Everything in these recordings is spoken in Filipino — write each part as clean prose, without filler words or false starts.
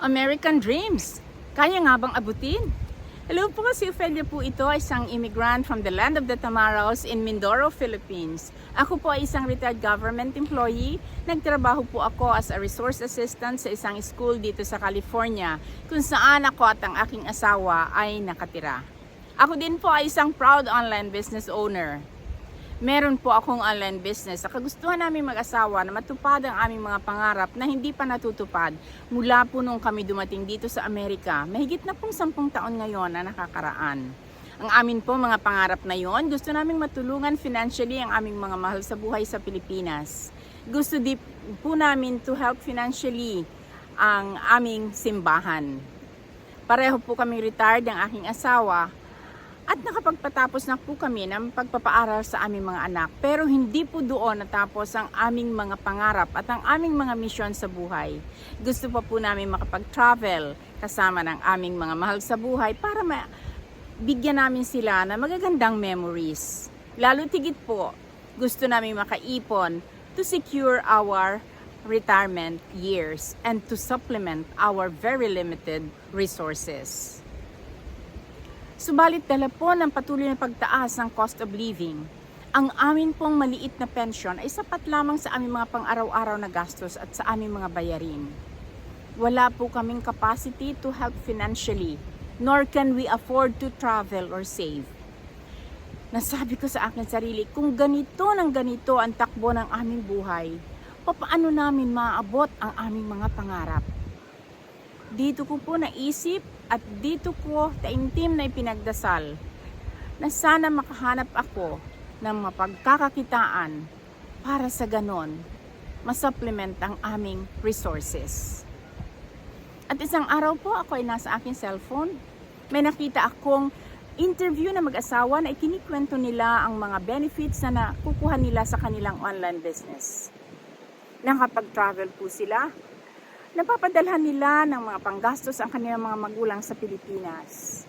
American Dreams. Kaya nga bang abutin? Hello po, si Ophelia po ito, isang immigrant from the land of the Tamaros in Mindoro, Philippines. Ako po ay isang retired government employee. Nagtrabaho po ako as a resource assistant sa isang school dito sa California, kung saan ako at ang aking asawa ay nakatira. Ako din po ay isang proud online business owner. Meron po akong online business. Kagustuhan namin mag-asawa na matupad ang aming mga pangarap na hindi pa natutupad mula po nung kami dumating dito sa Amerika. Mahigit na pong 10 taon ngayon na nakakaraan. Ang amin po mga pangarap na yon, gusto naming matulungan financially ang aming mga mahal sa buhay sa Pilipinas. Gusto din po namin to help financially ang aming simbahan. Pareho po kami retired ng aking asawa. At nakapagpatapos na po kami ng pagpapaaral sa aming mga anak. Pero hindi po doon natapos ang aming mga pangarap at ang aming mga misyon sa buhay. Gusto pa po namin makapag-travel kasama ng aming mga mahal sa buhay para bigyan namin sila ng magagandang memories. Lalo tigit po, gusto namin makaipon to secure our retirement years and to supplement our very limited resources. Subalit dala po ng patuloy na pagtaas ng cost of living, ang amin pong maliit na pensyon ay sapat lamang sa aming mga pang-araw-araw na gastos at sa aming mga bayarin. Wala po kaming capacity to help financially, nor can we afford to travel or save. Nasabi ko sa akin sarili, kung ganito ng ganito ang takbo ng aming buhay, paano namin maaabot ang aming mga pangarap? Dito ko po naisip at dito ko taimtim na ipinagdasal na sana makahanap ako ng mapagkakakitaan para sa ganon masupplement ang aming resources. At isang araw po ako ay nasa aking cellphone. May nakita akong interview na mag-asawa na ikinikwento nila ang mga benefits na nakukuha nila sa kanilang online business. Nakapag-travel po sila. Napapadalhan nila ng mga panggastos ang kanilang mga magulang sa Pilipinas.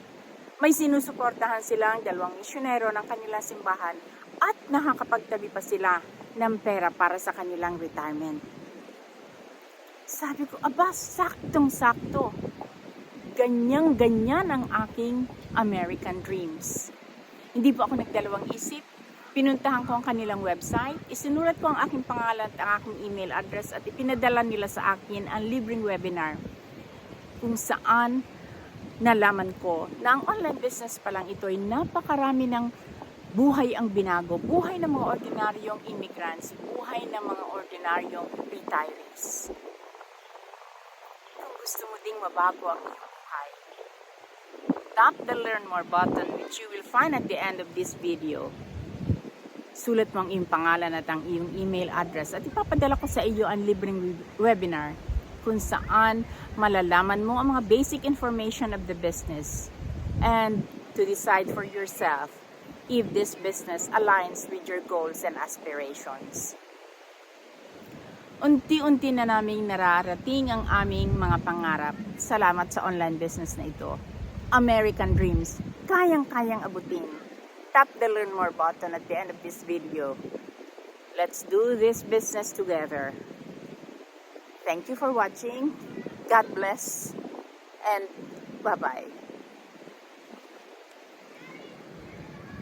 May sinusuportahan silang 2 misyonero ng kanilang simbahan at nakakapagtabi pa sila ng pera para sa kanilang retirement. Sabi ko, aba, saktong-sakto. Ganyan-ganyan ang aking American dreams. Hindi po ako nagdalawang isip. Pinuntahan ko ang kanilang website, isinulat ko ang aking pangalan at ang aking email address at ipinadala nila sa akin ang libreng webinar kung saan nalaman ko na ang online business pa lang ito ay napakarami ng buhay ang binago, buhay ng mga ordinaryong immigrants, buhay ng mga ordinaryong retirees. Kung gusto mo ding mabago ang iyong buhay, tap the learn more button which you will find at the end of this video. Sulat mo ang iyong pangalan at ang iyong email address at ipapadala ko sa iyo ang libreng webinar kung saan malalaman mo ang mga basic information of the business and to decide for yourself if this business aligns with your goals and aspirations. Unti-unti na naming nararating ang aming mga pangarap. Salamat sa online business na ito. American Dreams, kayang-kayang abutin. Tap the learn more button at the end of this video. Let's do this business together. Thank you for watching. God bless and bye-bye.